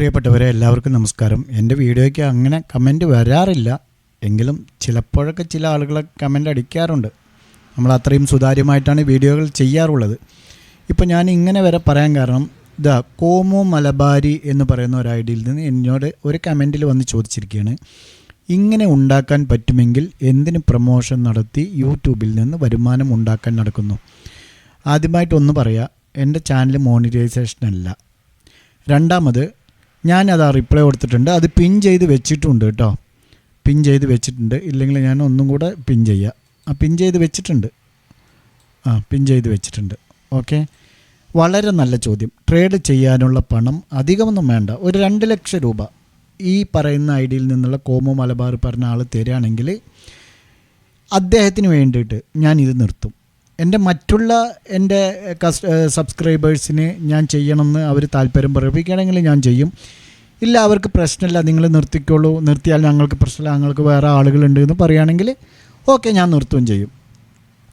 പ്രിയപ്പെട്ടവരെ എല്ലാവർക്കും നമസ്കാരം. എൻ്റെ വീഡിയോയ്ക്ക് അങ്ങനെ കമൻറ്റ് വരാറില്ല എങ്കിലും ചിലപ്പോഴൊക്കെ ചില ആളുകൾ കമൻ്റ് അടിക്കാറുണ്ട്. നമ്മൾ അത്രയും സുതാര്യമായിട്ടാണ് വീഡിയോകൾ ചെയ്യാറുള്ളത്. ഇപ്പോൾ ഞാൻ ഇങ്ങനെ വരെ പറയാൻ കാരണം ഇതാ കോമോ മലബാരി എന്ന് പറയുന്ന ഒരു ഐഡിയിൽ നിന്ന് എന്നോട് ഒരു കമൻറ്റിൽ വന്ന് ചോദിച്ചിരിക്കുകയാണ്, ഇങ്ങനെ ഉണ്ടാക്കാൻ പറ്റുമെങ്കിൽ എന്തിന് പ്രൊമോഷൻ നടത്തി യൂട്യൂബിൽ നിന്ന് വരുമാനം ഉണ്ടാക്കാൻ നടക്കുന്നു? ആദ്യമായിട്ടൊന്ന് പറയാം, എൻ്റെ ചാനൽ മോണിറ്റൈസേഷൻ അല്ല. രണ്ടാമത് ഞാനത് റിപ്ലൈ കൊടുത്തിട്ടുണ്ട്, അത് പിൻ ചെയ്ത് വെച്ചിട്ടുണ്ട് കേട്ടോ. പിൻ ചെയ്ത് വെച്ചിട്ടുണ്ട്, ഇല്ലെങ്കിൽ ഞാൻ ഒന്നും കൂടെ പിൻ ചെയ്യാം. പിൻ ചെയ്ത് വെച്ചിട്ടുണ്ട്. പിൻ ചെയ്ത് വെച്ചിട്ടുണ്ട്. ഓക്കെ, വളരെ നല്ല ചോദ്യം. ട്രേഡ് ചെയ്യാനുള്ള പണം അധികമൊന്നും വേണ്ട, ഒരു 2 ലക്ഷം രൂപ ഈ പറയുന്ന ഐഡിയിൽ നിന്നുള്ള കോമോ മലബാർ പറഞ്ഞ ആൾ തരികയാണെങ്കിൽ അദ്ദേഹത്തിന് വേണ്ടിയിട്ട് ഞാനിത് നിർത്തും. മറ്റുള്ള എൻ്റെ സബ്സ്ക്രൈബേഴ്സിന് ഞാൻ ചെയ്യണമെന്ന് അവർ താല്പര്യം പ്രകടിപ്പിക്കുകയാണെങ്കിൽ ഞാൻ ചെയ്യും. ഇല്ല, അവർക്ക് പ്രശ്നമില്ല, നിങ്ങൾ നിർത്തിക്കോളൂ, നിർത്തിയാൽ ഞങ്ങൾക്ക് പ്രശ്നമില്ല, ഞങ്ങൾക്ക് വേറെ ആളുകളുണ്ട് എന്ന് പറയുകയാണെങ്കിൽ ഓക്കെ, ഞാൻ നിർത്തുകയും ചെയ്യും.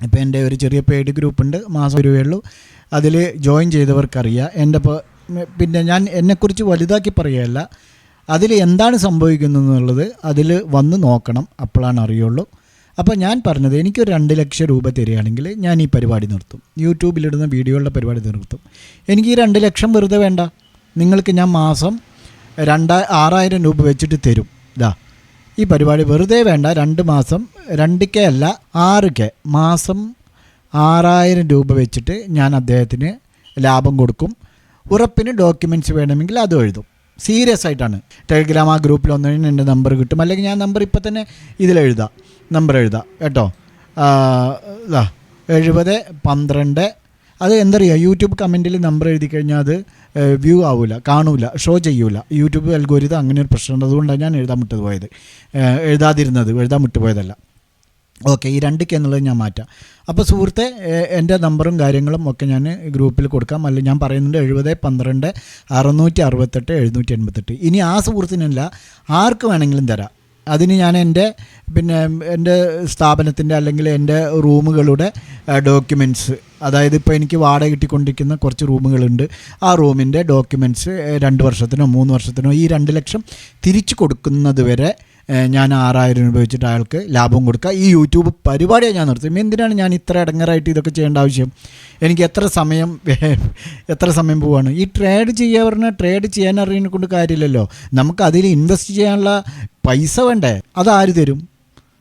ഇപ്പോൾ എൻ്റെ ഒരു ചെറിയ പെയ്ഡ് ഗ്രൂപ്പുണ്ട്, മാസം രൂപയുള്ളൂ. അതിൽ ജോയിൻ ചെയ്തവർക്കറിയാം. പിന്നെ ഞാൻ എന്നെക്കുറിച്ച് വലുതാക്കി പറയുകയല്ല, അതിൽ എന്താണ് സംഭവിക്കുന്നതെന്നുള്ളത് അതിൽ വന്ന് നോക്കണം, അപ്പോഴാണ് അറിയുള്ളൂ. അപ്പോൾ ഞാൻ പറഞ്ഞത്, എനിക്കൊരു 2 ലക്ഷം രൂപ തരികയാണെങ്കിൽ ഞാൻ ഈ പരിപാടി നിർത്തും, യൂട്യൂബിലിടുന്ന വീഡിയോകളുടെ പരിപാടി നിർത്തും. എനിക്ക് ഈ 2 ലക്ഷം വെറുതെ വേണ്ട. നിങ്ങൾക്ക് ഞാൻ മാസം 6,000 രൂപ വെച്ചിട്ട് തരും. ഈ പരിപാടി വെറുതെ വേണ്ട. 2 മാസം 2K അല്ല 6K മാസം 6,000 രൂപ വെച്ചിട്ട് ഞാൻ അദ്ദേഹത്തിന് ലാഭം കൊടുക്കും. ഉറപ്പിന് ഡോക്യുമെൻറ്റ്സ് വേണമെങ്കിൽ അതും എഴുതും. സീരിയസ് ആയിട്ടാണ്. ടെലിഗ്രാം ആ ഗ്രൂപ്പിൽ വന്നു എൻ്റെ നമ്പർ കിട്ടും, അല്ലെങ്കിൽ ഞാൻ നമ്പർ ഇപ്പം തന്നെ ഇതിലെഴുതാം, നമ്പർ എഴുതാം കേട്ടോ. 7012. അത് എന്തറിയുക, യൂട്യൂബ് കമൻറ്റിൽ നമ്പർ എഴുതി കഴിഞ്ഞാൽ അത് വ്യൂ ആവില്ല, കാണൂല, ഷോ ചെയ്യൂല. യൂട്യൂബ് അൽഗോരിതം അങ്ങനെ ഒരു പ്രശ്നമുണ്ട്. അതുകൊണ്ടാണ് ഞാൻ എഴുതാൻ വിട്ടുപോയതല്ല. ഓക്കെ, ഈ 2K എന്നുള്ളത് ഞാൻ മാറ്റാം. അപ്പോൾ സുഹൃത്തെ, എൻ്റെ നമ്പറും കാര്യങ്ങളും ഒക്കെ ഞാൻ ഗ്രൂപ്പിൽ കൊടുക്കാം. അല്ലെങ്കിൽ ഞാൻ പറയുന്നുണ്ട് 7012 668 788. ഇനി ആ സുഹൃത്തിനല്ല, ആർക്ക് വേണമെങ്കിലും തരാം. അതിന് ഞാൻ എൻ്റെ സ്ഥാപനത്തിൻ്റെ അല്ലെങ്കിൽ എൻ്റെ റൂമുകളുടെ ഡോക്യുമെൻറ്റ്സ്, അതായത് ഇപ്പോൾ എനിക്ക് വാടക കിട്ടിക്കൊണ്ടിരിക്കുന്ന കുറച്ച് റൂമുകളുണ്ട്, ആ റൂമിൻ്റെ ഡോക്യുമെൻറ്റ്സ് 2 വർഷത്തിനോ 3 വർഷത്തിനോ ഈ 2 ലക്ഷം തിരിച്ചു കൊടുക്കുന്നത് വരെ ഞാൻ 6,000 രൂപ വെച്ചിട്ട് അയാൾക്ക് ലാഭം കൊടുക്കുക. ഈ യൂട്യൂബ് പരിപാടിയാണ് ഞാൻ നിർത്തും. എന്തിനാണ് ഞാൻ ഇത്ര ഇടങ്ങറായിട്ട് ഇതൊക്കെ ചെയ്യേണ്ട ആവശ്യം? എനിക്ക് എത്ര സമയം പോവാണ്. ഈ ട്രേഡ് ചെയ്യുക പറഞ്ഞാൽ ട്രേഡ് ചെയ്യാൻ അറിയുന്നതിനെ കൊണ്ട് കാര്യമില്ലല്ലോ. നമുക്ക് അതിൽ ഇൻവെസ്റ്റ് ചെയ്യാനുള്ള പൈസ വേണ്ടേ? അതാര് തരും?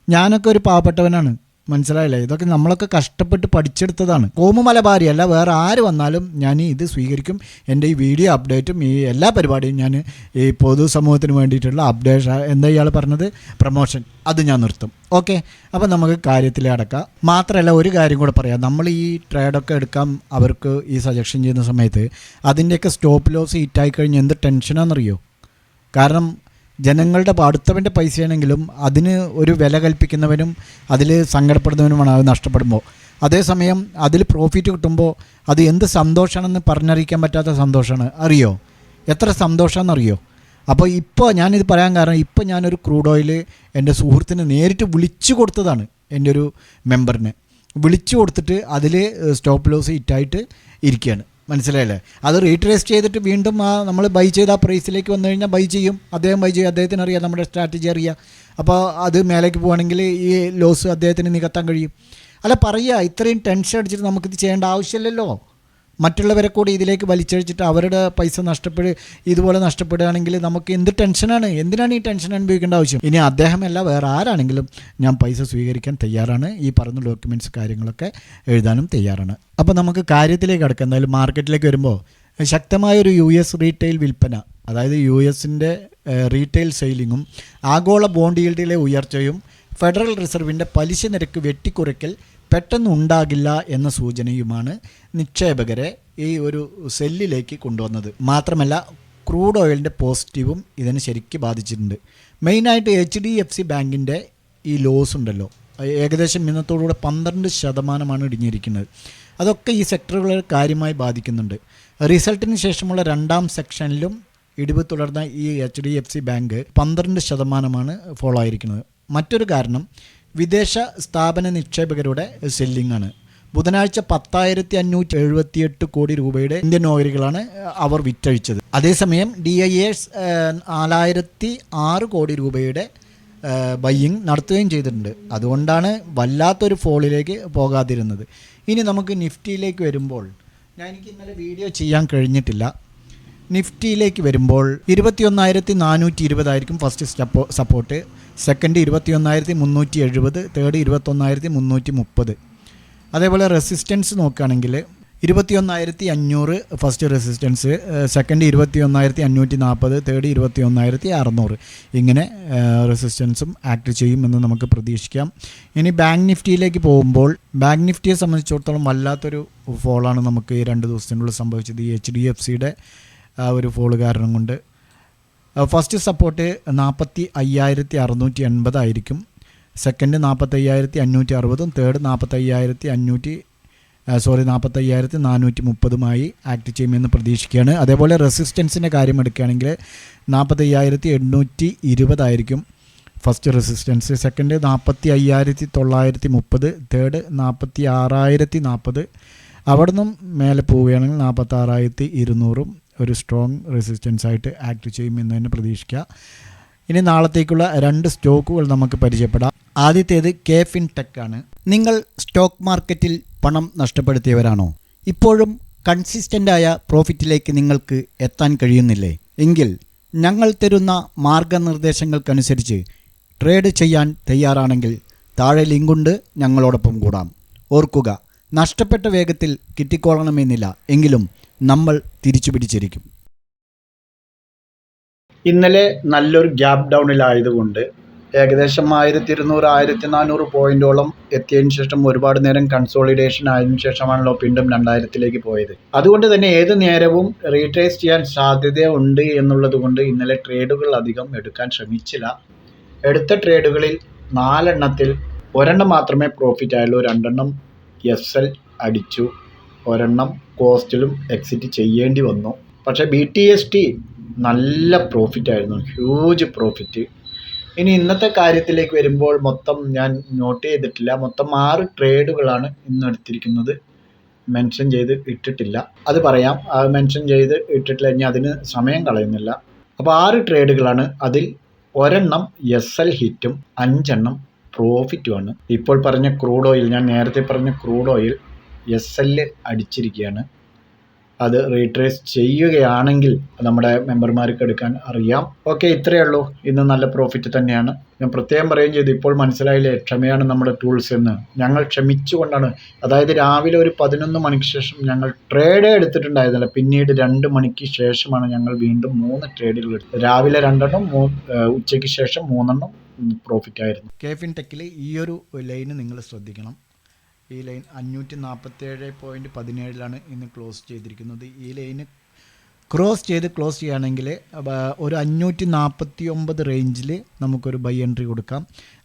ഞാനൊക്കെ ഒരു പാവപ്പെട്ടവനാണ്, മനസ്സിലായില്ലേ? ഇതൊക്കെ നമ്മളൊക്കെ കഷ്ടപ്പെട്ട് പഠിച്ചെടുത്തതാണ്. കോമു മലബാരി അല്ല, വേറെ ആര് വന്നാലും ഞാൻ ഇത് സ്വീകരിക്കും. എൻ്റെ ഈ വീഡിയോ അപ്ഡേറ്റും ഈ എല്ലാ പരിപാടിയും ഞാൻ ഈ പൊതുസമൂഹത്തിന് വേണ്ടിയിട്ടുള്ള അപ്ഡേഷൻ, എന്താ ഇയാൾ പറഞ്ഞത്, പ്രൊമോഷൻ, അത് ഞാൻ നിർത്തും. ഓക്കെ, അപ്പോൾ നമുക്ക് കാര്യത്തിൽ അടക്കാം. മാത്രമല്ല ഒരു കാര്യം കൂടെ പറയാം, നമ്മൾ ഈ ട്രേഡൊക്കെ എടുക്കാൻ അവർക്ക് ഈ സജഷൻ ചെയ്യുന്ന സമയത്ത് അതിൻ്റെയൊക്കെ സ്റ്റോപ്പ് ലോസ് ഹിറ്റായി കഴിഞ്ഞ് എന്ത് ടെൻഷനാണെന്നറിയോ? കാരണം ജനങ്ങളുടെ അടുത്തവൻ്റെ പൈസയാണെങ്കിലും അതിന് ഒരു വില കൽപ്പിക്കുന്നവനും അതിൽ സങ്കടപ്പെടുന്നവനുമാണ് അത് നഷ്ടപ്പെടുമ്പോൾ. അതേസമയം അതിൽ പ്രോഫിറ്റ് കിട്ടുമ്പോൾ അത് എന്ത് സന്തോഷമാണെന്ന് പറഞ്ഞറിയിക്കാൻ പറ്റാത്ത സന്തോഷമാണ്. അറിയോ എത്ര സന്തോഷമാണെന്നറിയോ? അപ്പോൾ ഇപ്പോൾ ഞാനിത് പറയാൻ കാരണം, ഇപ്പോൾ ഞാനൊരു ക്രൂഡ് ഓയിൽ എൻ്റെ സുഹൃത്തിന് നേരിട്ട് വിളിച്ചു കൊടുത്തതാണ്. എൻ്റെ ഒരു മെമ്പറിനെ വിളിച്ചു കൊടുത്തിട്ട് അതിൽ സ്റ്റോപ്പ് ലോസ് ഹിറ്റായിട്ട് ഇരിക്കുകയാണ്, മനസ്സിലായില്ലേ? അത് റീട്രേസ് ചെയ്തിട്ട് വീണ്ടും നമ്മൾ ബൈ ചെയ്ത ആ പ്രൈസിലേക്ക് വന്നു കഴിഞ്ഞാൽ ബൈ ചെയ്യും, അദ്ദേഹം ബൈ ചെയ്യും. അദ്ദേഹത്തിന് അറിയാം, നമ്മുടെ സ്ട്രാറ്റജി അറിയാം. അപ്പോൾ അത് മേലേക്ക് പോവുകയാണെങ്കിൽ ഈ ലോസ് അദ്ദേഹത്തിന് നികത്താൻ കഴിയും. അല്ല പറയുക, ഇത്രയും ടെൻഷൻ അടിച്ചിട്ട് നമുക്കിത് ചെയ്യേണ്ട ആവശ്യമില്ലല്ലോ. മറ്റുള്ളവരെ കൂടി ഇതിലേക്ക് വലിച്ചഴിച്ചിട്ട് അവരുടെ പൈസ ഇതുപോലെ നഷ്ടപ്പെടുകയാണെങ്കിൽ നമുക്ക് എന്ത് ടെൻഷനാണ്? എന്തിനാണ് ഈ ടെൻഷൻ അനുഭവിക്കേണ്ട ആവശ്യം? ഇനി അദ്ദേഹമല്ല, വേറെ ആരാണെങ്കിലും ഞാൻ പൈസ സ്വീകരിക്കാൻ തയ്യാറാണ്. ഈ പറഞ്ഞ ഡോക്യുമെൻറ്റ്സ് കാര്യങ്ങളൊക്കെ എഴുതാനും തയ്യാറാണ്. അപ്പോൾ നമുക്ക് കാര്യത്തിലേക്ക് കടക്കാം. എന്തായാലും മാർക്കറ്റിലേക്ക് വരുമ്പോൾ ശക്തമായൊരു US റീറ്റെയിൽ വിൽപ്പന, അതായത് US-ൻ്റെ റീറ്റെയിൽ സെയിലിങ്ങും ആഗോള ബോണ്ട് ഈൽഡിലെ ഉയർച്ചയും ഫെഡറൽ റിസർവിൻ്റെ പലിശ നിരക്ക് വെട്ടിക്കുറയ്ക്കൽ പെട്ടെന്നുണ്ടാകില്ല എന്ന സൂചനയുമാണ് നിക്ഷേപകരെ ഈ ഒരു സെല്ലിലേക്ക് കൊണ്ടുവന്നത്. മാത്രമല്ല ക്രൂഡ് ഓയിലിൻ്റെ പോസിറ്റീവും ഇതിനെ ശരിക്കും ബാധിച്ചിട്ടുണ്ട്. മെയിനായിട്ട് HDFC ബാങ്കിൻ്റെ ഈ ലോസ് ഉണ്ടല്ലോ, ഏകദേശം ഇന്നത്തോടുകൂടെ 12% ഇടിഞ്ഞിരിക്കുന്നത്. അതൊക്കെ ഈ സെക്ടറുകളെ കാര്യമായി ബാധിക്കുന്നുണ്ട്. റിസൾട്ടിന് ശേഷമുള്ള 2ാം സെക്ഷനിലും ഇടിവ് തുടർന്ന ഈ HDFC ബാങ്ക് 12% ഫോളോ ആയിരിക്കുന്നത്. മറ്റൊരു കാരണം വിദേശ സ്ഥാപന നിക്ഷേപകരുടെ സെല്ലിംഗ് ആണ്. ബുധനാഴ്ച 10,578 കോടി രൂപയുടെ ഇന്ത്യൻ ഓഹരികളാണ് അവർ വിറ്റഴിച്ചത്. അതേസമയം DIAs 4,006 കോടി രൂപയുടെ ബയ്യിങ് നടത്തുകയും ചെയ്തിട്ടുണ്ട്. അതുകൊണ്ടാണ് വല്ലാത്തൊരു ഫോളിലേക്ക് പോകാതിരുന്നത്. ഇനി നമുക്ക് നിഫ്റ്റിയിലേക്ക് വരുമ്പോൾ, എനിക്ക് ഇന്നലെ വീഡിയോ ചെയ്യാൻ കഴിഞ്ഞിട്ടില്ല. നിഫ്റ്റിയിലേക്ക് വരുമ്പോൾ 21,420 ആയിരിക്കും ഫസ്റ്റ് സപ്പോർട്ട്, സെക്കൻഡ് 21,370, തേർഡ് 21,330. അതേപോലെ റെസിസ്റ്റൻസ് നോക്കുകയാണെങ്കിൽ 21,500 ഫസ്റ്റ് റെസിസ്റ്റൻസ്, സെക്കൻഡ് 21,540, തേർഡ് 21,600. ഇങ്ങനെ റെസിസ്റ്റൻസും ആക്ട് ചെയ്യുമെന്ന് നമുക്ക് പ്രതീക്ഷിക്കാം. ഇനി ബാങ്ക് നിഫ്റ്റിയിലേക്ക് പോകുമ്പോൾ, ബാങ്ക് നിഫ്റ്റിയെ സംബന്ധിച്ചിടത്തോളം വല്ലാത്തൊരു ഫോളാണ് നമുക്ക് ഈ 2 ദിവസത്തിനുള്ളിൽ സംഭവിച്ചത്. ഈ HDFCയുടെ ഒരു ഫോള് കാരണം കൊണ്ട് ഫസ്റ്റ് സപ്പോർട്ട് 45,680 ആയിരിക്കും, സെക്കൻഡ് 45,560, തേർഡ് 45,430 ആക്ട് ചെയ്യുമെന്ന് പ്രതീക്ഷിക്കുകയാണ്. അതേപോലെ റെസിസ്റ്റൻസിൻ്റെ കാര്യം എടുക്കുകയാണെങ്കിൽ 45,820 ആയിരിക്കും ഫസ്റ്റ് റെസിസ്റ്റൻസ്, സെക്കൻഡ് 45,930, തേർഡ് 46,040. അവിടെ നിന്നും മേലെ പോവുകയാണെങ്കിൽ 46,200 ഒരു സ്ട്രോങ് റെസിസ്റ്റൻസ് ആയിട്ട് ആക്ട് ചെയ്യുമെന്ന് തന്നെ പ്രതീക്ഷിക്കുക. ഇനി നാളത്തേക്കുള്ള 2 സ്റ്റോക്കുകൾ നമുക്ക് പരിചയപ്പെടാം. ആദ്യത്തേത് KFinTech ആണ്. നിങ്ങൾ സ്റ്റോക്ക് മാർക്കറ്റിൽ പണം നഷ്ടപ്പെടുത്തിയവരാണോ? ഇപ്പോഴും കൺസിസ്റ്റൻ്റായ പ്രോഫിറ്റിലേക്ക് നിങ്ങൾക്ക് എത്താൻ കഴിയുന്നില്ലേ? എങ്കിൽ ഞങ്ങൾ തരുന്ന മാർഗനിർദ്ദേശങ്ങൾക്കനുസരിച്ച് ട്രേഡ് ചെയ്യാൻ തയ്യാറാണെങ്കിൽ താഴെ ലിങ്കുണ്ട്, ഞങ്ങളോടൊപ്പം കൂടാം. ഓർക്കുക, നഷ്ടപ്പെട്ട വേഗത്തിൽ കിട്ടിക്കൊള്ളണമെന്നില്ല, എങ്കിലും നമ്മൾ തിരിച്ചു പിടിച്ചിരിക്കും. ഇന്നലെ നല്ലൊരു ഗ്യാപ്പ് ഡൗണിലായതുകൊണ്ട് ഏകദേശം 1,200-1,400 പോയിന്റോളം എത്തിയതിനു ശേഷം ഒരുപാട് നേരം കൺസോളിഡേഷൻ ആയതിനു ശേഷമാണല്ലോ വീണ്ടും 2000-ലേക്ക് പോയത്. അതുകൊണ്ട് തന്നെ ഏത് നേരവും റീട്രേസ് ചെയ്യാൻ സാധ്യതയുണ്ട് എന്നുള്ളത് കൊണ്ട് ഇന്നലെ ട്രേഡുകൾ അധികം എടുക്കാൻ ശ്രമിച്ചില്ല. എടുത്ത ട്രേഡുകളിൽ 4 എണ്ണത്തിൽ 1 എണ്ണം മാത്രമേ പ്രോഫിറ്റ് ആയുള്ളൂ, 2 എണ്ണം SL അടിച്ചു, 1 എണ്ണം കോസ്റ്റിലും എക്സിറ്റ് ചെയ്യേണ്ടി വന്നു. പക്ഷേ BTST നല്ല പ്രോഫിറ്റ് ആയിരുന്നു, ഹ്യൂജ് പ്രോഫിറ്റ്. ഇനി ഇന്നത്തെ കാര്യത്തിലേക്ക് വരുമ്പോൾ മൊത്തം ഞാൻ നോട്ട് ചെയ്തിട്ടില്ല, മൊത്തം 6 ട്രേഡുകളാണ് ഇന്ന് എടുത്തിരിക്കുന്നത്. മെൻഷൻ ചെയ്ത് ഇട്ടിട്ടില്ല, അത് പറയാം. അത് മെൻഷൻ ചെയ്ത് ഇട്ടിട്ടില്ല, ഇനി അതിന് സമയം കളയുന്നില്ല. അപ്പോൾ 6 ട്രേഡുകളാണ്. അതിൽ 1 എണ്ണം SL ഹിറ്റും 5 എണ്ണം പ്രോഫിറ്റുമാണ്. ഇപ്പോൾ പറഞ്ഞ ക്രൂഡ് ഓയിൽ, ഞാൻ നേരത്തെ പറഞ്ഞ ക്രൂഡ് ഓയിൽ SL അടിച്ചിരിക്കുകയാണ്. അത് റീട്രേസ് ചെയ്യുകയാണെങ്കിൽ നമ്മുടെ മെമ്പർമാർക്ക് എടുക്കാൻ അറിയാം. ഓക്കെ, ഇത്രയേ ഉള്ളൂ. ഇന്ന് നല്ല പ്രോഫിറ്റ് തന്നെയാണ്. ഞാൻ പ്രത്യേകം പറയുകയും ചെയ്തു, ഇപ്പോൾ മനസ്സിലായില്ലേ ക്ഷമയാണ് നമ്മുടെ ടൂൾസ് എന്ന്. ഞങ്ങൾ ക്ഷമിച്ചുകൊണ്ടാണ്, അതായത് രാവിലെ ഒരു 11 മണിക്ക് ശേഷം ഞങ്ങൾ ട്രേഡേ എടുത്തിട്ടുണ്ടായിരുന്നില്ല. പിന്നീട് 2 മണിക്ക് ശേഷമാണ് ഞങ്ങൾ വീണ്ടും 3 ട്രേഡുകൾ എടുത്തത്. രാവിലെ 2 എണ്ണം, ഉച്ചയ്ക്ക് ശേഷം 3 എണ്ണം പ്രോഫിറ്റ് ആയിരുന്നു. KFinTechൽ ഈ ഒരു ലൈന് നിങ്ങൾ ശ്രദ്ധിക്കണം. ഈ ലൈൻ 547.17 ഇന്ന് ക്ലോസ് ചെയ്തിരിക്കുന്നത്. ഈ ലൈന് ക്രോസ് ചെയ്യുകയാണെങ്കിൽ ഒരു 549 റേഞ്ചിൽ നമുക്കൊരു ബൈ എൻട്രി കൊടുക്കാം.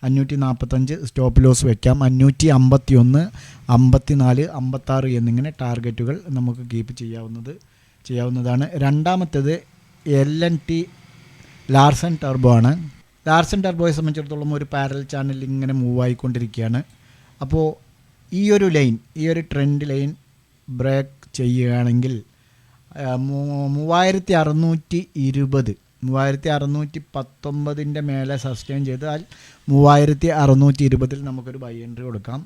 545 സ്റ്റോപ്പ് ലോസ് വയ്ക്കാം. 551, 54, 56 എന്നിങ്ങനെ ടാർഗറ്റുകൾ നമുക്ക് കീപ്പ് ചെയ്യാവുന്നതാണ്. രണ്ടാമത്തേത് LNT ലാർസൻ ടർബോ ആണ്. ലാർസൻ ടർബോയെ സംബന്ധിച്ചിടത്തോളം ഒരു പാരലൽ ചാനൽ ഇങ്ങനെ മൂവ് ആയിക്കൊണ്ടിരിക്കുകയാണ്. അപ്പോൾ ഈ ഒരു ട്രെൻഡ് ലൈൻ ബ്രേക്ക് ചെയ്യുകയാണെങ്കിൽ 3620, 3619 മേലെ സസ്റ്റെയിൻ ചെയ്താൽ 3620 നമുക്കൊരു ബൈ എൻട്രി കൊടുക്കാം.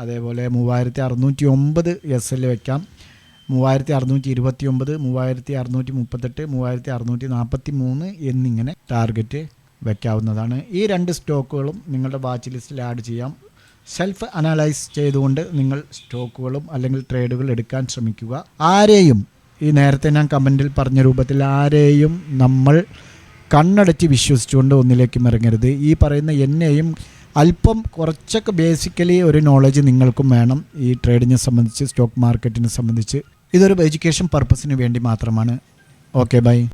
അതേപോലെ 3609 SL വയ്ക്കാം. 3629, 3638, 3643 എന്നിങ്ങനെ ടാർഗറ്റ് വയ്ക്കാവുന്നതാണ്. ഈ 2 സ്റ്റോക്കുകളും നിങ്ങളുടെ വാച്ച് ലിസ്റ്റിൽ ആഡ് ചെയ്യാം. സെൽഫ് അനലൈസ് ചെയ്തുകൊണ്ട് നിങ്ങൾ സ്റ്റോക്കുകളും അല്ലെങ്കിൽ ട്രേഡുകൾ എടുക്കാൻ ശ്രമിക്കുക. ആരെയും, ഈ നേരത്തെ ഞാൻ കമൻറ്റിൽ പറഞ്ഞ രൂപത്തിൽ ആരെയും നമ്മൾ കണ്ണടച്ച് വിശ്വസിച്ചുകൊണ്ട് ഒന്നിലേക്കും ഇറങ്ങരുത്. ഈ പറയുന്ന എന്നെയും അല്പം കുറച്ചൊക്കെ ബേസിക്കലി ഒരു നോളജ് നിങ്ങൾക്കും വേണം ഈ ട്രേഡിനെ സംബന്ധിച്ച്, സ്റ്റോക്ക് മാർക്കറ്റിനെ സംബന്ധിച്ച്. ഇതൊരു എഡ്യൂക്കേഷൻ പർപ്പസിന് വേണ്ടി മാത്രമാണ്. Okay, by.